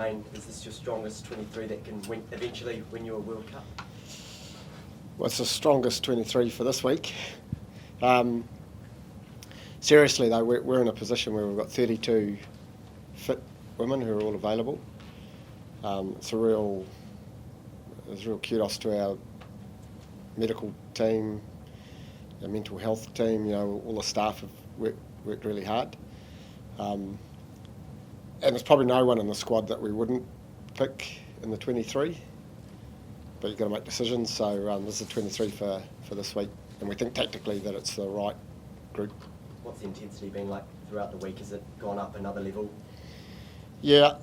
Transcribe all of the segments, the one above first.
Is this your strongest 23 that can eventually win you a World Cup? Well, it's the strongest 23 for this week. Seriously though, we're in a position where we've got 32 fit women who are all available. There's real kudos to our medical team, our mental health team. All the staff have worked really hard. And there's probably no one in the squad that we wouldn't pick in the 23, but you've got to make decisions. So this is the 23 for this week, and we think tactically that it's the right group. What's the intensity been like throughout the week? Has it gone up another level? Yeah,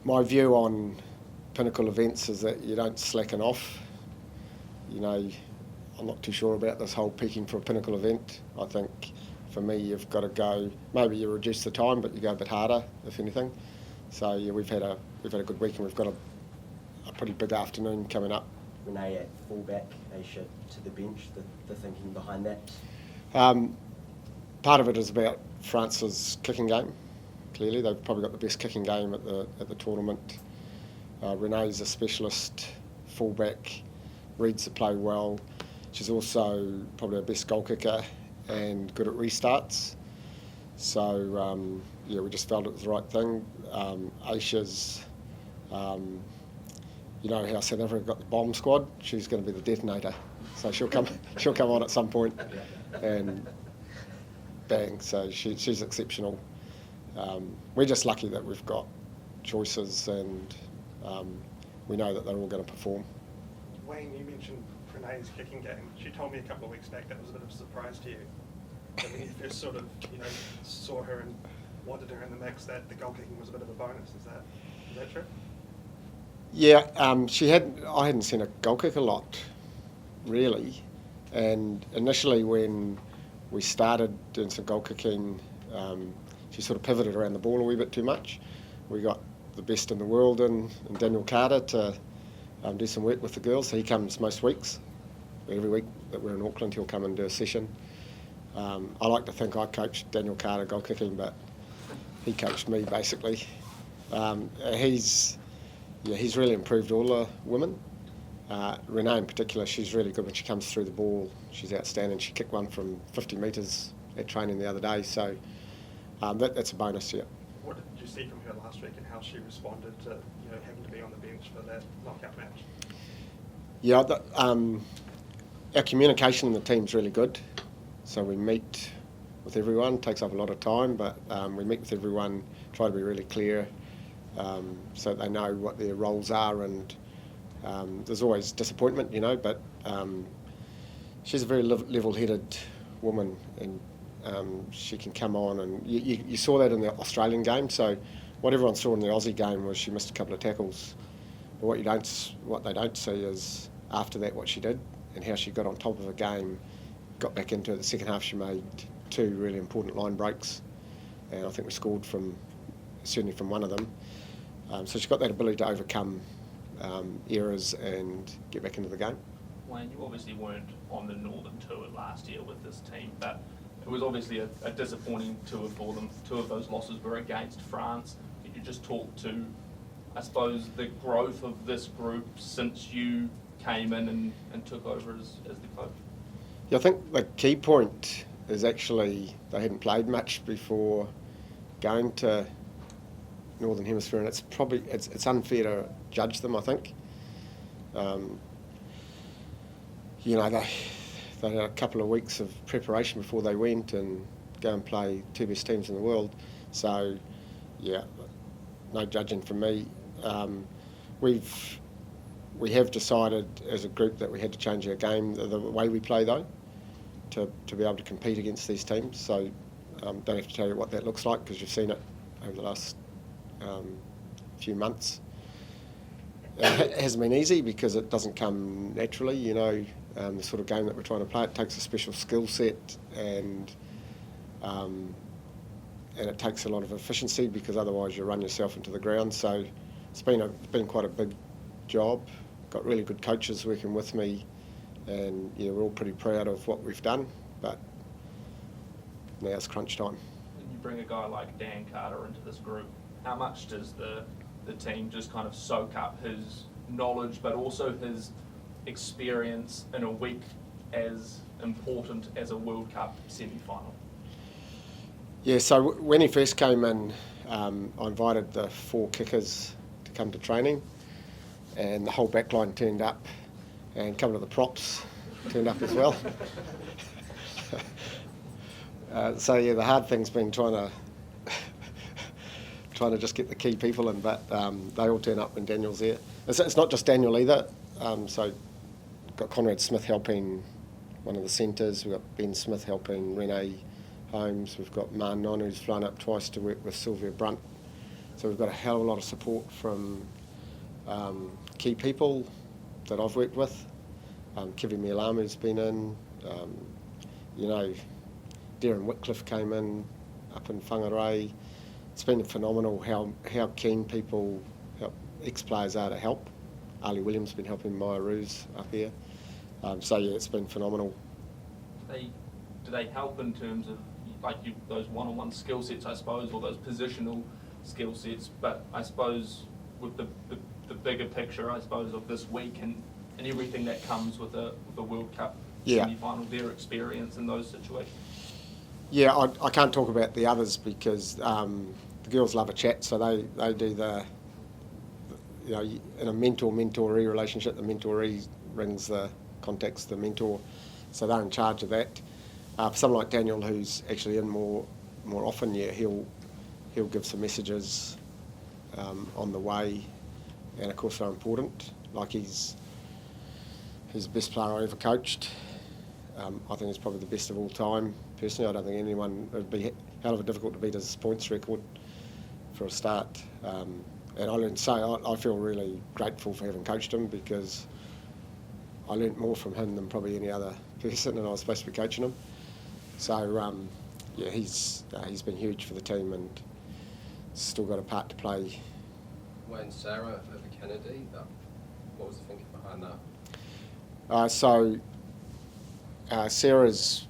my view on pinnacle events is that you don't slacken off. I'm not too sure about this whole peaking for a pinnacle event. I think for me, you've got to go. Maybe you reduce the time, but you go a bit harder, if anything. So yeah, we've had a good week, and we've got a pretty big afternoon coming up. Renee at fullback, Aisha to the bench. The thinking behind that. Part of it is about France's kicking game. Clearly, they've probably got the best kicking game at the tournament. Renee's a specialist fullback, reads the play well. She's also probably our best goal kicker and good at restarts. So we just felt it was the right thing. Aisha's, how South Africa got the bomb squad. She's going to be the detonator. So she'll come on at some point, and bang. So she's exceptional. We're just lucky that we've got choices, and we know that they're all going to perform. Wayne, you mentioned Renee's kicking game. She told me a couple of weeks back that was a bit of a surprise to you. But when you first sort of, saw her and wanted her in the mix, that the goal kicking was a bit of a bonus. Is that true? Yeah, I hadn't seen her goal kick a lot, really. And initially when we started doing some goal kicking, she sort of pivoted around the ball a wee bit too much. We got the best in the world in Daniel Carter to do some work with the girls. So he comes most weeks. Every week that we're in Auckland, he'll come and do a session. I like to think I coached Daniel Carter goal kicking, but he coached me basically. He's really improved all the women. Renee in particular, she's really good when she comes through the ball. She's outstanding. She kicked one from 50 metres at training the other day, so that's a bonus, yeah. What did you see from her last week, and how she responded to having to be on the bench for that knockout match? Yeah, our communication in the team's really good. So we meet with everyone. It takes up a lot of time, but we meet with everyone, try to be really clear, so they know what their roles are. And there's always disappointment, but she's a very level-headed woman, and she can come on. And you saw that in the Australian game. So what everyone saw in the Aussie game was she missed a couple of tackles. But what they don't see is after that what she did and how she got on top of the game. Got back into it. The second half she made 2 really important line breaks, and I think we scored certainly from one of them. So she's got that ability to overcome errors and get back into the game. Wayne, you obviously weren't on the Northern Tour last year with this team, but it was obviously a disappointing tour for them. 2 of those losses were against France. Could you just talk to, I suppose, the growth of this group since you came in and took over as the coach? Yeah, I think the key point is actually they hadn't played much before going to Northern Hemisphere, and it's unfair to judge them, I think. They had a couple of weeks of preparation before they went and go and play 2 best teams in the world. So, yeah, no judging from me. We have decided as a group that we had to change our game, the way we play though, to be able to compete against these teams. So don't have to tell you what that looks like because you've seen it over the last few months. It hasn't been easy because it doesn't come naturally, the sort of game that we're trying to play. It takes a special skill set and it takes a lot of efficiency because otherwise you run yourself into the ground. So it's been quite a big job. Got really good coaches working with me, and we're all pretty proud of what we've done, but now it's crunch time. And you bring a guy like Dan Carter into this group, how much does the team just kind of soak up his knowledge, but also his experience in a week as important as a World Cup semi-final? Yeah, so when he first came in, I invited the 4 kickers to come to training, and the whole back line turned up, and a couple of the props turned up as well. So yeah, the hard thing's been trying to just get the key people in, but they all turn up when Daniel's there. It's not just Daniel either. So got Conrad Smith helping one of the centres. We've got Ben Smith helping Renee Holmes. We've got Man Non, who's flown up twice to work with Sylvia Brunt. So we've got a hell of a lot of support from key people that I've worked with. Kivi Mialamu's been in. Darren Whitcliffe came in up in Whangarei. It's been phenomenal how keen people, ex-players are to help. Ali Williams has been helping Maya Roos up here. So yeah, it's been phenomenal. Do they help in terms of those one-on-one skill sets, I suppose, or those positional skill sets? But I suppose with the bigger picture, I suppose, of this week and everything that comes with the World Cup semi-final, their experience in those situations. Yeah, I can't talk about the others because the girls love a chat, so they do in a mentor-mentoree relationship, the mentoree contacts the mentor, so they're in charge of that. For someone like Daniel, who's actually in more often, yeah, he'll give some messages on the way, and of course they're important. Like he's the best player I ever coached. I think he's probably the best of all time. Personally, I don't think anyone, it'd be hell of a difficult to beat his points record for a start. And I learned I feel really grateful for having coached him because I learnt more from him than probably any other person, and I was supposed to be coaching him. So yeah, he's been huge for the team and still got a part to play. When Sarah over Kennedy, what was the thinking behind that? Sarah's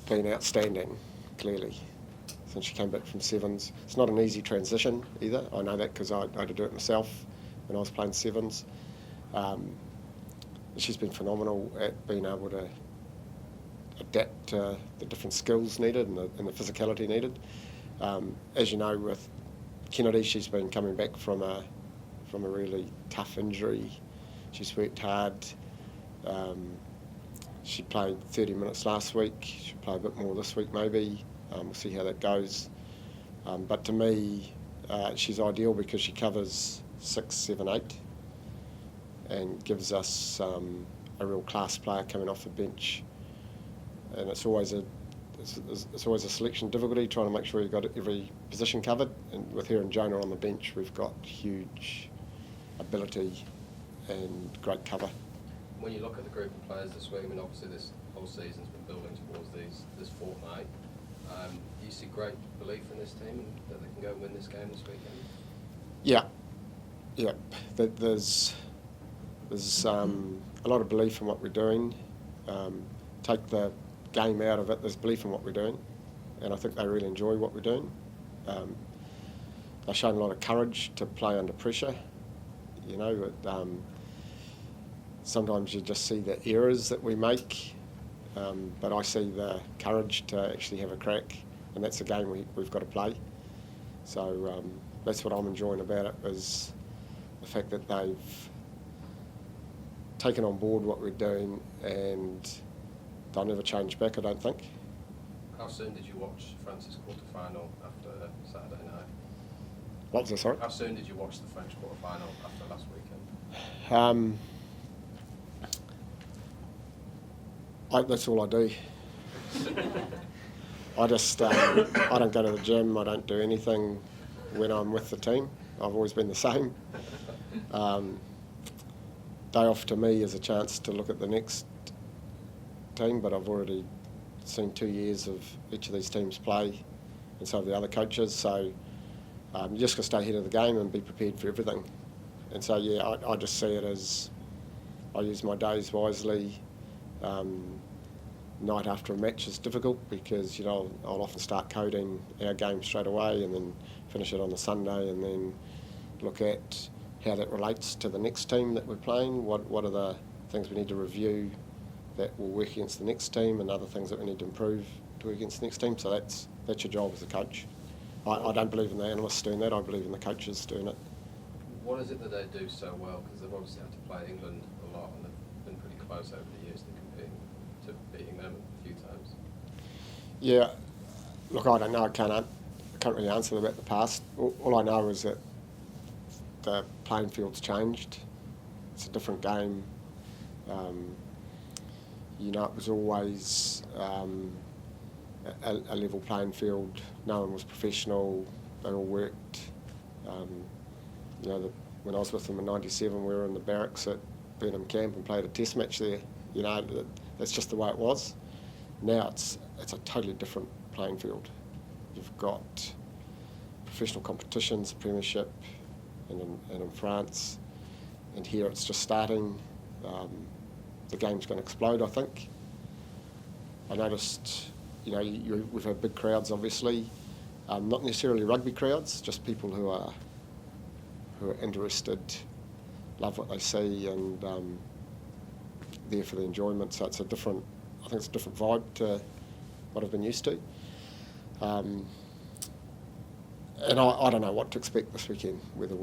been outstanding, clearly, since she came back from Sevens. It's not an easy transition either. I know that because I had to do it myself when I was playing Sevens. She's been phenomenal at being able to adapt to the different skills needed and the physicality needed. As you know, with Kennedy, she's been coming back from a really tough injury. She's worked hard. She played 30 minutes last week. She'll play a bit more this week maybe. We'll see how that goes. But to me, she's ideal because she covers 6, 7, 8 and gives us a real class player coming off the bench. And it's always a selection difficulty trying to make sure you've got every position covered. And with her and Jonah on the bench, we've got huge ability and great cover. When you look at the group of players this week, I mean, obviously this whole season's been building towards this fortnight. Do you see great belief in this team and that they can go win this game this weekend? Yeah. There's a lot of belief in what we're doing. Take the game out of it, there's belief in what we're doing, and I think they really enjoy what we're doing. They've shown a lot of courage to play under pressure. Sometimes you just see the errors that we make, but I see the courage to actually have a crack, and that's a game we've got to play. So that's what I'm enjoying about it, is the fact that they've taken on board what we're doing and they'll never change back, I don't think. How soon did you watch France's quarter-final after Saturday night? What was that, sorry? How soon did you watch the French quarter-final after last weekend? That's all I do. I don't go to the gym, I don't do anything when I'm with the team. I've always been the same. Day off to me is a chance to look at the next team, but I've already seen 2 years of each of these teams play, and so have the other coaches. So you just got to stay ahead of the game and be prepared for everything. And so yeah, I just see it as I use my days wisely. night after a match is difficult because, you know, I'll often start coding our game straight away and then finish it on the Sunday and then look at how that relates to the next team that we're playing, what are the things we need to review that will work against the next team and other things that we need to improve to work against the next team. So that's your job as a coach. I don't believe in the analysts doing that, I believe in the coaches doing it. What is it that they do so well? Because they've obviously had to play England a lot and they've been pretty close over the years to beating them a few times. Yeah, look, I don't know, I can't really answer about the past. All I know is that the playing field's changed. It's a different game. You know, it was always a level playing field. No one was professional. They all worked. You know, when I was with them in '97, we were in the barracks at Burnham Camp and played a test match there. You know, that's just the way it was. Now it's a totally different playing field. You've got professional competitions, Premiership, and in France, and here it's just starting. The game's going to explode, I think. I noticed, you know, we've had big crowds, obviously, not necessarily rugby crowds, just people who are interested, love what they see, and there for the enjoyment. So it's I think it's a different vibe to what I've been used to. And I don't know what to expect this weekend, whether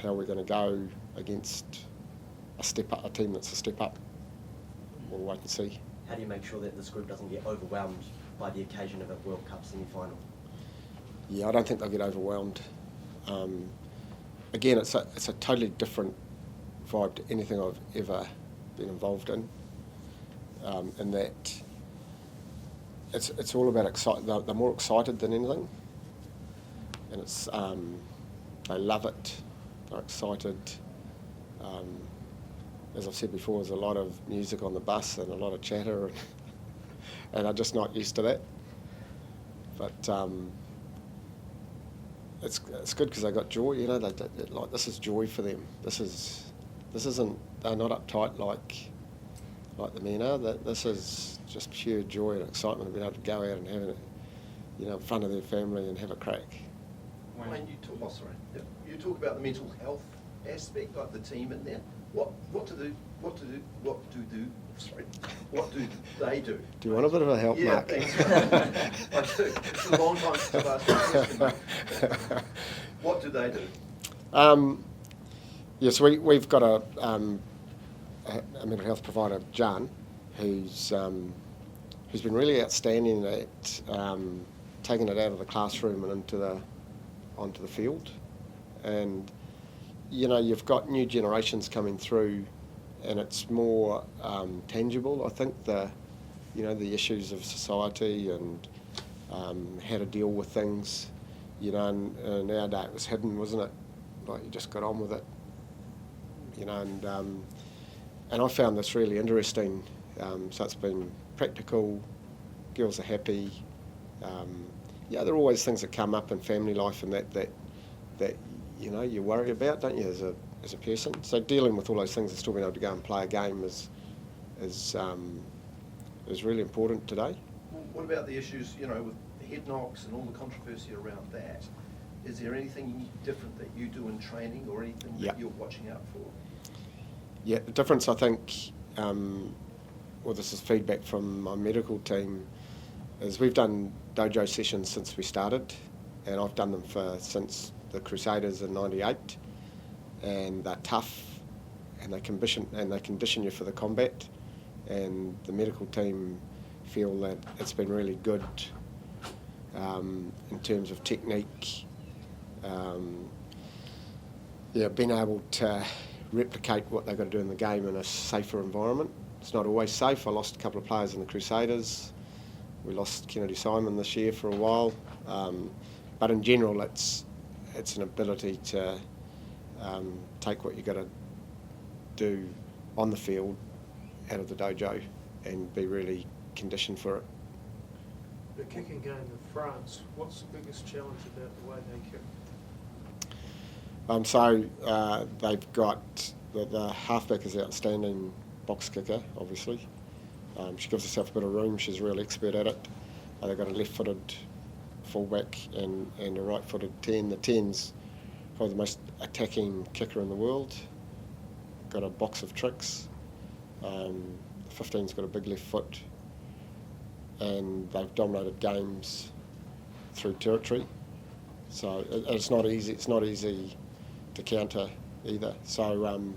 how we're going to go against a team that's a step up. We'll wait and see. How do you make sure that this group doesn't get overwhelmed by the occasion of a World Cup semi-final? Yeah, I don't think they'll get overwhelmed. Again, it's a totally different vibe to anything I've ever been involved in that it's all about they're more excited than anything, and it's they love it. They're excited. As I've said before, there's a lot of music on the bus and a lot of chatter, and I'm just not used to that. But it's good because they got joy. You know, they like this is joy for them. This isn't. They're not uptight like the men are. This is just pure joy and excitement of being able to go out and have it, you know, in front of their family and have a crack. When you talk about the mental health aspect, like the team in there, what do they do? Do you want a bit of a help, Yeah, Mark? thanks. I do. It's a long time since I've asked that question. What do they do? Yes, we've got a mental health provider, Jan, who's been really outstanding at taking it out of the classroom and onto the field. And you know, you've got new generations coming through, and it's more tangible. I think the issues of society and how to deal with things. You know, and in our day it was hidden, wasn't it? Like you just got on with it. You know, and I found this really interesting. So it's been practical. Girls are happy. Yeah, there are always things that come up in family life and that you know you worry about, don't you, as a person? So dealing with all those things and still being able to go and play a game is really important today. What about the issues, you know, with head knocks and all the controversy around that? Is there anything different that you do in training or anything that you're watching out for? Yeah, the difference, I think, well, this is feedback from my medical team, is we've done dojo sessions since we started, and I've done them since the Crusaders in '98, and they're tough, and they condition you for the combat, and the medical team feel that it's been really good in terms of technique, being able to replicate what they've got to do in the game in a safer environment. It's not always safe. I lost a couple of players in the Crusaders. We lost Kennedy Simon this year for a while. But in general, it's an ability to take what you've got to do on the field out of the dojo and be really conditioned for it. The kicking game in France, what's the biggest challenge about the way they kick? So they've got the halfback is outstanding, box kicker, obviously. She gives herself a bit of room. She's really expert at it. They've got a left-footed fullback and a right-footed 10. The 10's probably the most attacking kicker in the world. Got a box of tricks. The 15's got a big left foot, and they've dominated games through territory. So it's not easy. It's not easy to counter either. So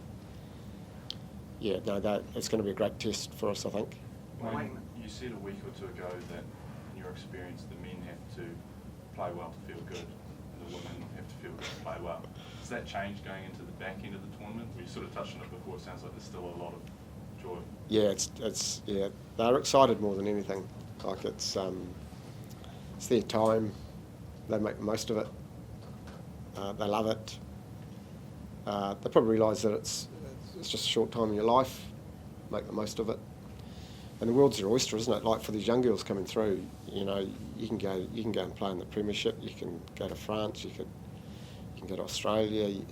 it's going to be a great test for us, I think. Wayne, you said a week or two ago that, in your experience, the men have to play well to feel good, and the women have to feel good to play well. Does that change going into the back end of the tournament? We sort of touched on it before. It sounds like there's still a lot of joy. Yeah, they're excited more than anything. Like it's their time. They make the most of it. They love it. They probably realise that it's just a short time in your life. Make the most of it. And the world's your oyster, isn't it? Like for these young girls coming through, you know, you can go and play in the Premiership. You can go to France. You can go to Australia. You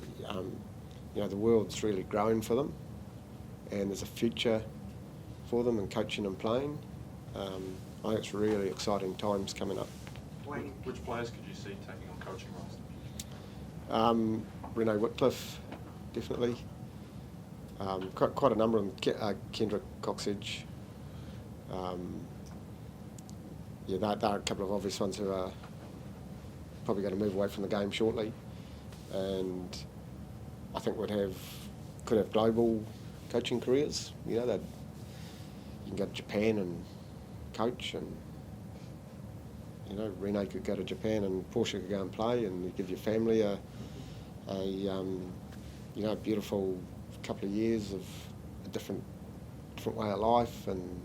know, the world's really growing for them, and there's a future for them in coaching and playing. I think it's really exciting times coming up. Wayne, which players could you see taking on coaching roles? Renee Whitcliffe, definitely. Quite a number of them. Kendra Coxedge. There are a couple of obvious ones who are probably going to move away from the game shortly, and I think could have global coaching careers. You know, you can go to Japan and coach, and you know, Renee could go to Japan and Portia could go and play, and you give your family a beautiful couple of years of a different way of life, and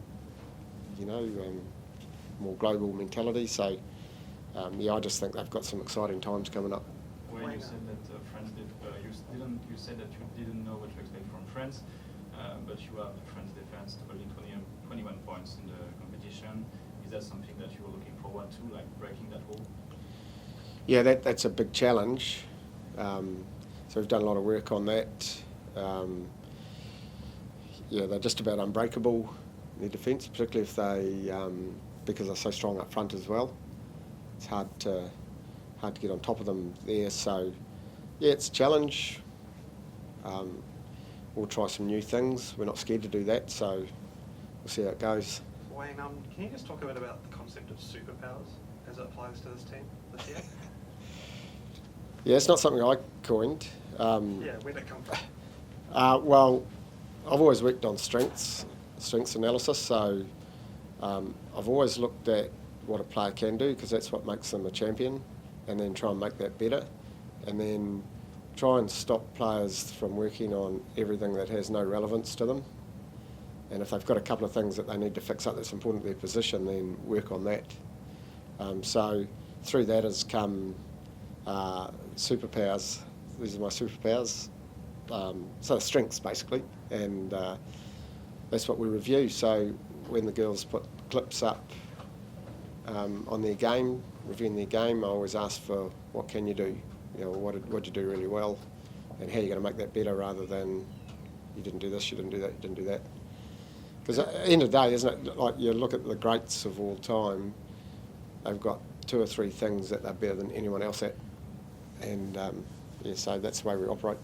you know, more global mentality. So I just think they've got some exciting times coming up. When you said that France you said that you didn't know what to expect from France, but you have the French defense holding 21 points in the competition. Is that something that you were looking forward to, like breaking that wall? Yeah, that's a big challenge. So we've done a lot of work on that. They're just about unbreakable in their defence, particularly if they, because they're so strong up front as well. It's hard to get on top of them there. So, yeah, it's a challenge. We'll try some new things. We're not scared to do that, so we'll see how it goes. Wayne, can you just talk a bit about the concept of superpowers as it applies to this team this year? Yeah, it's not something I coined. Where'd it come from? Well, I've always worked on strengths analysis, so I've always looked at what a player can do, because that's what makes them a champion, and then try and make that better, and then try and stop players from working on everything that has no relevance to them. And if they've got a couple of things that they need to fix up that's important to their position, then work on that. So through that has come superpowers. These are my superpowers. So strengths, basically, and that's what we review. So when the girls put clips up on their game, reviewing their game, I always ask for what can you do? You know, what did you do really well, and how are you going to make that better, rather than you didn't do this, you didn't do that, you didn't do that. Because at the end of the day, isn't it, like you look at the greats of all time, they've got 2 or 3 things that they're better than anyone else at, and so that's the way we operate.